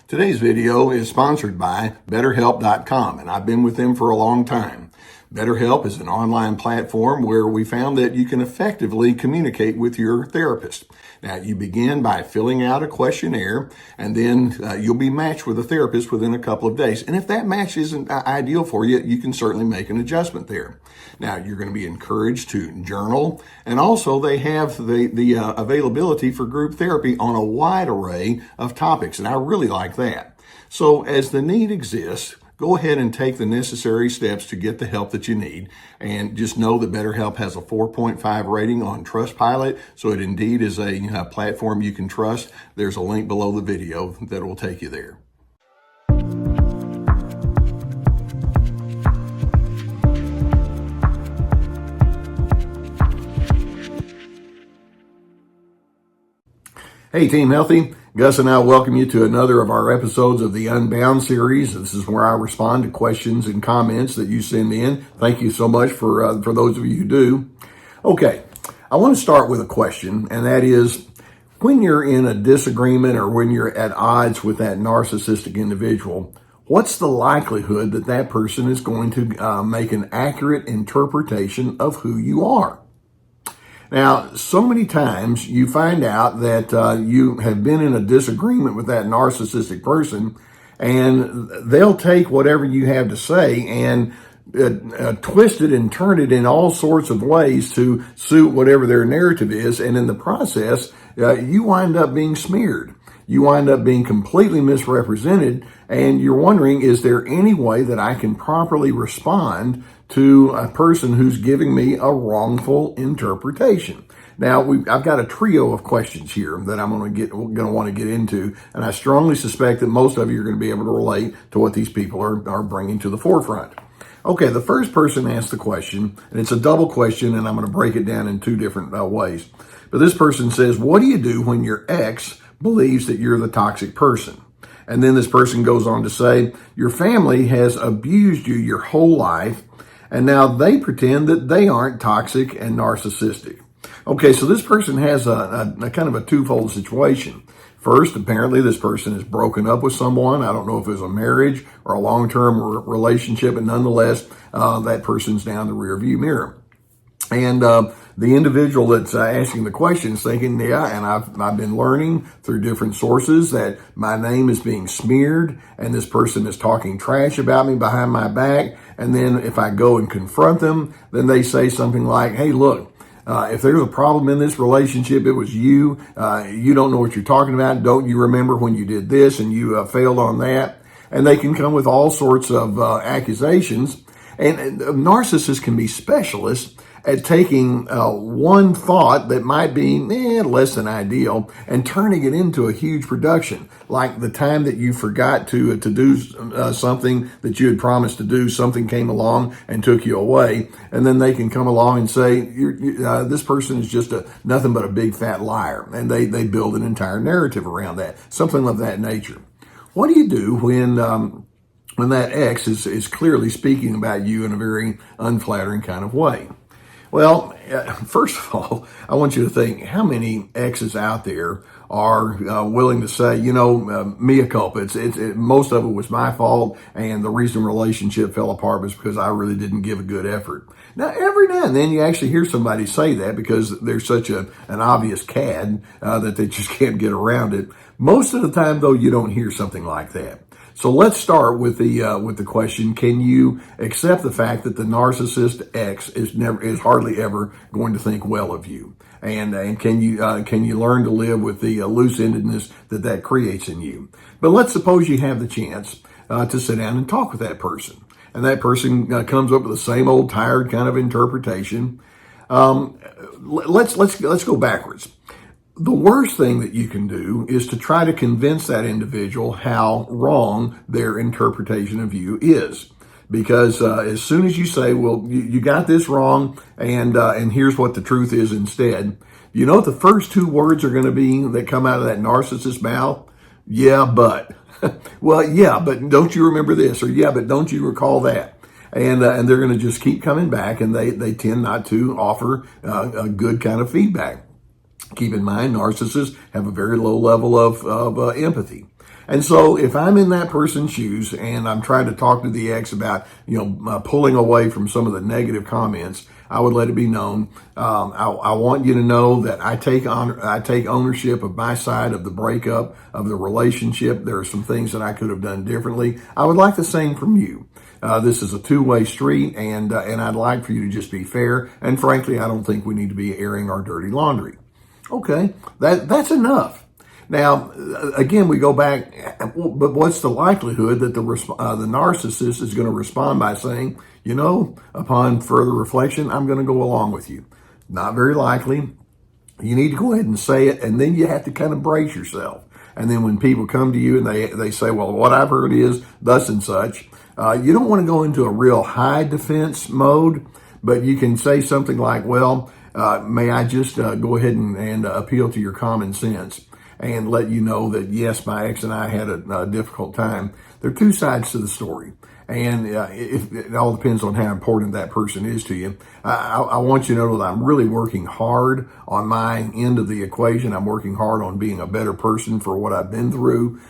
Today's video is sponsored by BetterHelp.com, and I've been with them for a long time. BetterHelp is an online platform where we found that you can effectively communicate with your therapist. Now, you begin by filling out a questionnaire, and then you'll be matched with a therapist within a couple of days. And if that match isn't ideal for you, you can certainly make an adjustment there. Now, you're going to be encouraged to journal, and also they have the availability for group therapy on a wide array of topics, and I really like that. So as the need exists, go ahead and take the necessary steps to get the help that you need. And just know that BetterHelp has a 4.5 rating on Trustpilot, so it indeed is a platform you can trust. There's a link below the video that will take you there. Hey, Team Healthy. Gus and I welcome you to another of our episodes of the Unbound series. This is where I respond to questions and comments that you send in. Thank you so much for those of you who do. Okay, I want to start with a question, and that is, when you're in a disagreement or when you're at odds with that narcissistic individual, what's the likelihood that that person is going to make an accurate interpretation of who you are? Now, so many times you find out that you have been in a disagreement with that narcissistic person, and they'll take whatever you have to say and twist it and turn it in all sorts of ways to suit whatever their narrative is. And in the process, you wind up being smeared. You wind up being completely misrepresented, and you're wondering, is there any way that I can properly respond to a person who's giving me a wrongful interpretation? Now, I've got a trio of questions here that I'm going to want to get into, and I strongly suspect that most of you are going to be able to relate to what these people are bringing to the forefront. Okay, the first person asked the question, and it's a double question, and I'm going to break it down in two different ways. But this person says, what do you do when your ex believes that you're the toxic person? And then this person goes on to say, your family has abused you your whole life, and now they pretend that they aren't toxic and narcissistic. Okay, so this person has a kind of a twofold situation. First, apparently this person is broken up with someone. I don't know if it was a marriage or a long-term relationship, but nonetheless, that person's down the rearview mirror. And the individual that's asking the question is thinking, yeah, and I've been learning through different sources that my name is being smeared, and this person is talking trash about me behind my back. And then if I go and confront them, then they say something like, hey, look, if there's a problem in this relationship, it was you. You don't know what you're talking about. Don't you remember when you did this and you failed on that? And they can come with all sorts of accusations. And narcissists can be specialists at taking one thought that might be less than ideal and turning it into a huge production. Like the time that you forgot to do something that you had promised to do, something came along and took you away, and then they can come along and say, this person is just nothing but a big fat liar, and they build an entire narrative around that, something of that nature. What do you do when that ex is clearly speaking about you in a very unflattering kind of way? Well, first of all, I want you to think, how many exes out there are willing to say, mea culpa, most of it was my fault, and the reason the relationship fell apart was because I really didn't give a good effort. Now, every now and then you actually hear somebody say that because they're such an obvious cad that they just can't get around it. Most of the time, though, you don't hear something like that. So let's start with the question: can you accept the fact that the narcissist ex is hardly ever going to think well of you, and can you learn to live with the loose-endedness that creates in you? But let's suppose you have the chance to sit down and talk with that person, and that person comes up with the same old tired kind of interpretation. Let's go backwards. The worst thing that you can do is to try to convince that individual how wrong their interpretation of you is. Because as soon as you say, well, you got this wrong, and here's what the truth is instead, you know what the first two words are going to be that come out of that narcissist's mouth? Yeah, but. Well, yeah, but don't you remember this? Or yeah, but don't you recall that? And they're going to just keep coming back, and they tend not to offer a good kind of feedback. Keep in mind, narcissists have a very low level of empathy. And so if I'm in that person's shoes and I'm trying to talk to the ex about, pulling away from some of the negative comments, I would let it be known. I want you to know that I take ownership of my side of the breakup of the relationship. There are some things that I could have done differently. I would like the same from you. This is a two-way street, and I'd like for you to just be fair. And frankly, I don't think we need to be airing our dirty laundry. Okay, that's enough. Now, again, we go back, but what's the likelihood that the narcissist is going to respond by saying, upon further reflection, I'm going to go along with you? Not very likely. You need to go ahead and say it, and then you have to kind of brace yourself. And then when people come to you and they say, well, what I've heard is thus and such, you don't want to go into a real high defense mode, but you can say something like, well, may I just go ahead and appeal to your common sense and let you know that, yes, my ex and I had a difficult time. There are two sides to the story. And it all depends on how important that person is to you. I want you to know that I'm really working hard on my end of the equation. I'm working hard on being a better person for what I've been through.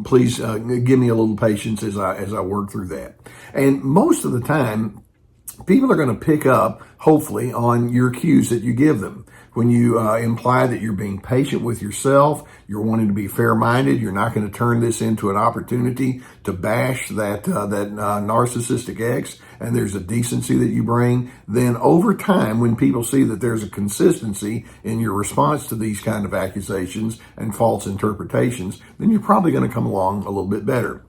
Please give me a little patience as I work through that. And most of the time, people are going to pick up, hopefully, on your cues that you give them. When you imply that you're being patient with yourself, you're wanting to be fair-minded, you're not going to turn this into an opportunity to bash that narcissistic ex, and there's a decency that you bring, then over time, when people see that there's a consistency in your response to these kind of accusations and false interpretations, then you're probably going to come along a little bit better.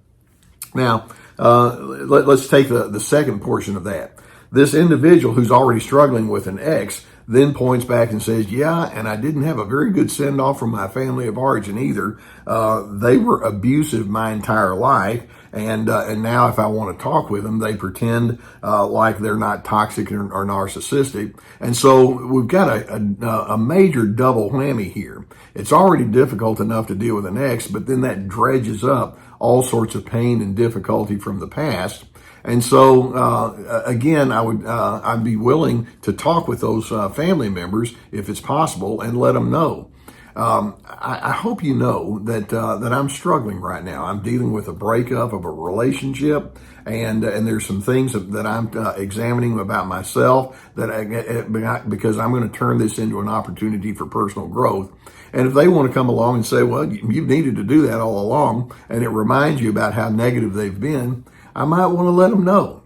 Now, let's take the second portion of that. This individual who's already struggling with an ex then points back and says, yeah, and I didn't have a very good send-off from my family of origin either. They were abusive my entire life, and now if I want to talk with them, they pretend like they're not toxic or narcissistic. And so we've got a major double whammy here. It's already difficult enough to deal with an ex, but then that dredges up all sorts of pain and difficulty from the past. And so, again, I'd be willing to talk with those family members if it's possible and let them know. I hope you know that I'm struggling right now. I'm dealing with a breakup of a relationship, and there's some things that I'm examining about myself because I'm going to turn this into an opportunity for personal growth. And if they want to come along and say, well, you've needed to do that all along, and it reminds you about how negative they've been, I might want to let them know.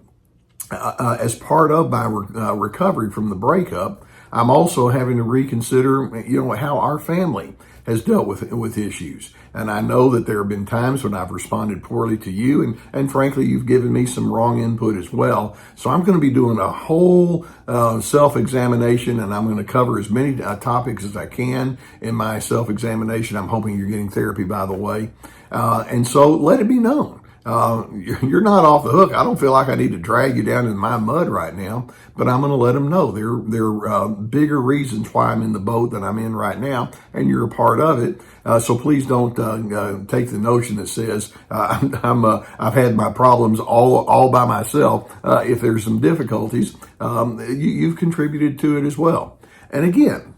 As part of my recovery from the breakup, I'm also having to reconsider, how our family has dealt with issues. And I know that there have been times when I've responded poorly to you, and frankly, you've given me some wrong input as well. So I'm going to be doing a whole self-examination, and I'm going to cover as many topics as I can in my self-examination. I'm hoping you're getting therapy, by the way. And so let it be known. You're not off the hook. I don't feel like I need to drag you down in my mud right now, but I'm going to let them know there are bigger reasons why I'm in the boat that I'm in right now, and you're a part of it. So please don't take the notion that says I've had my problems all by myself. If there's some difficulties, you've contributed to it as well. And again,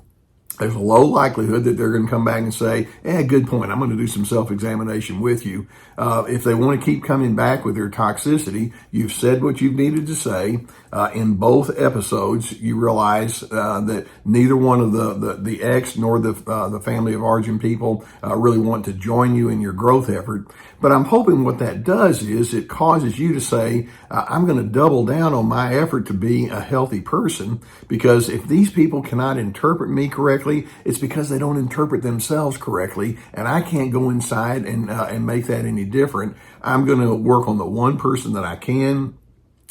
there's a low likelihood that they're going to come back and say, good point, I'm going to do some self-examination with you. If they want to keep coming back with their toxicity, you've said what you've needed to say. In both episodes, you realize that neither one of the ex nor the family of origin people really want to join you in your growth effort. But I'm hoping what that does is it causes you to say, I'm going to double down on my effort to be a healthy person, because if these people cannot interpret me correctly, it's because they don't interpret themselves correctly, and I can't go inside and make that any different. I'm going to work on the one person that I can,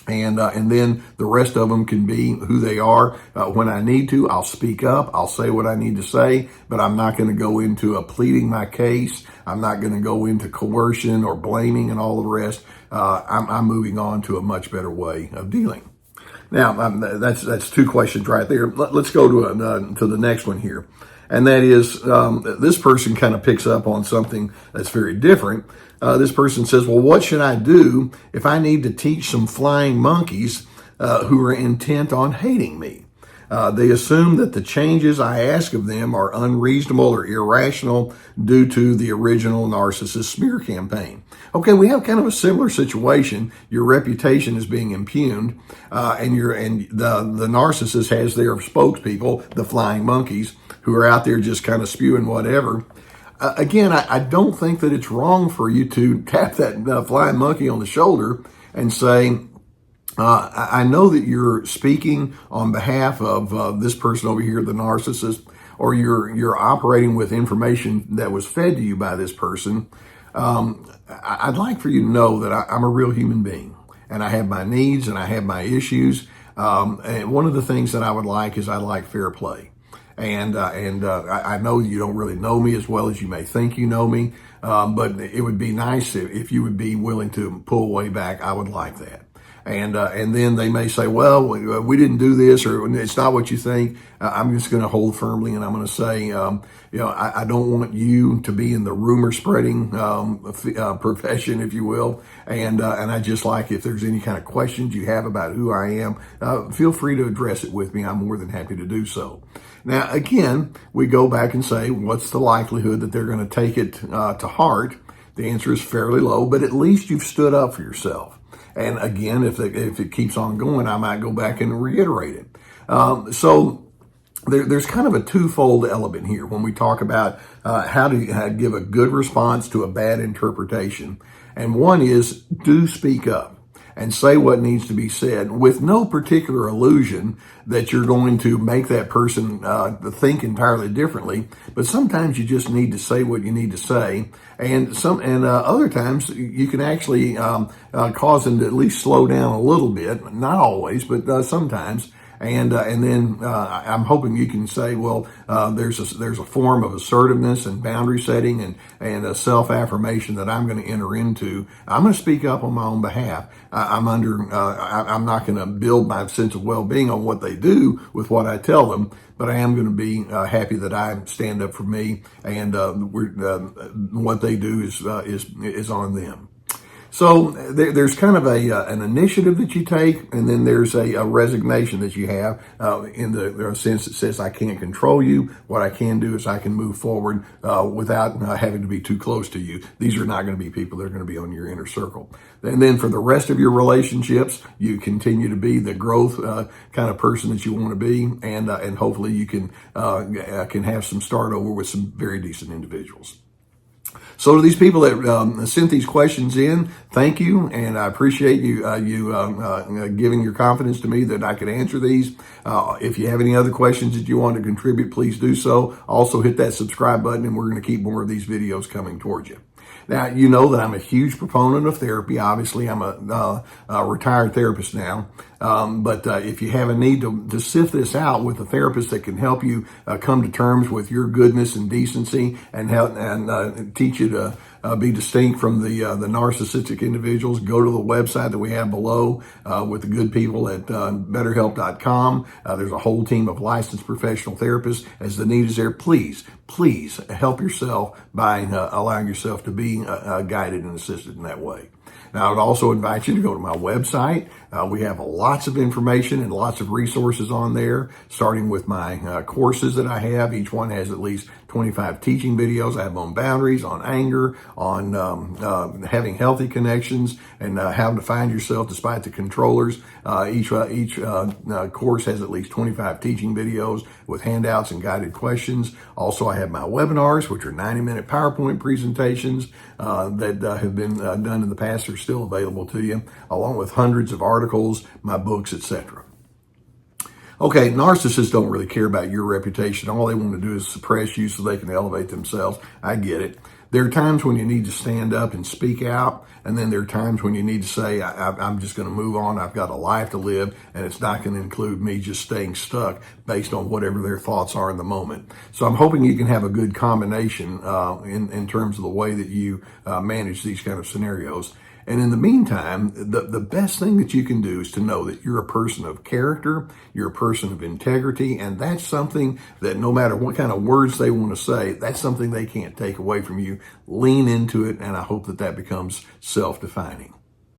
and then the rest of them can be who they are. When I need to, I'll speak up. I'll say what I need to say, but I'm not going to go into pleading my case. I'm not going to go into coercion or blaming and all the rest. I'm moving on to a much better way of dealing. Now, that's two questions right there. Let's go to the next one here. And that is, this person kind of picks up on something that's very different. This person says, well, what should I do if I need to teach some flying monkeys who are intent on hating me? They assume that the changes I ask of them are unreasonable or irrational due to the original narcissist smear campaign. Okay, we have kind of a similar situation. Your reputation is being impugned, and the narcissist has their spokespeople, the flying monkeys, who are out there just kind of spewing whatever. Again, I don't think that it's wrong for you to tap that flying monkey on the shoulder and say, I know that you're speaking on behalf of this person over here, the narcissist, or you're operating with information that was fed to you by this person. I'd like for you to know that I'm a real human being, and I have my needs and I have my issues. And one of the things that I would like is I like fair play. And I know you don't really know me as well as you may think you know me, but it would be nice if you would be willing to pull way back. I would like that. And then they may say, well, we didn't do this, or it's not what you think. I'm just going to hold firmly, and I'm going to say, I don't want you to be in the rumor spreading profession, if you will. And I just like, if there's any kind of questions you have about who I am, feel free to address it with me. I'm more than happy to do so. Now, again, we go back and say, what's the likelihood that they're going to take it to heart? The answer is fairly low, but at least you've stood up for yourself. And again, if it keeps on going, I might go back and reiterate it. So there's kind of a twofold element here when we talk about how to give a good response to a bad interpretation. And one is, do speak up and say what needs to be said with no particular illusion that you're going to make that person think entirely differently. But sometimes you just need to say what you need to say. And other times you can actually cause them to at least slow down a little bit, not always, but sometimes. And then I'm hoping you can say, well, there's a form of assertiveness and boundary setting and a self-affirmation that I'm going to enter into. I'm going to speak up on my own behalf. I'm not going to build my sense of well-being on what they do with what I tell them, but I am going to be happy that I stand up for me, and what they do is on them. So there's kind of an initiative that you take, and then there's a resignation that you have in the sense that says, I can't control you. What I can do is I can move forward without having to be too close to you. These are not going to be people that are going to be on your inner circle. And then for the rest of your relationships, you continue to be the growth kind of person that you want to be, and hopefully you can have some start over with some very decent individuals. So to these people that sent these questions in, thank you, and I appreciate you giving your confidence to me that I could answer these. If you have any other questions that you want to contribute, please do so. Also hit that subscribe button, and we're going to keep more of these videos coming towards you. Now, you know that I'm a huge proponent of therapy. Obviously, I'm a retired therapist now. But if you have a need to sift this out with a therapist that can help you come to terms with your goodness and decency and help and teach you to be distinct from the narcissistic individuals, go to the website that we have below with the good people at betterhelp.com. There's a whole team of licensed professional therapists. As the need is there, please help yourself by allowing yourself to be guided and assisted in that way. Now, I would also invite you to go to my website. We have lots of information and lots of resources on there, starting with my courses that I have. Each one has at least 25 teaching videos. I have on boundaries, on anger, on having healthy connections, and how to find yourself despite the controllers. Each course has at least 25 teaching videos with handouts and guided questions. Also, I have my webinars, which are 90-minute PowerPoint presentations that have been done in the past, are still available to you, along with hundreds of articles, my books, etc. Okay, narcissists don't really care about your reputation. All they want to do is suppress you so they can elevate themselves. I get it. There are times when you need to stand up and speak out, and then there are times when you need to say, I'm just going to move on. I've got a life to live, and it's not going to include me just staying stuck based on whatever their thoughts are in the moment. So I'm hoping you can have a good combination in terms of the way that you manage these kind of scenarios. And in the meantime, the best thing that you can do is to know that you're a person of character, you're a person of integrity, and that's something that no matter what kind of words they want to say, that's something they can't take away from you. Lean into it, and I hope that becomes self-defining.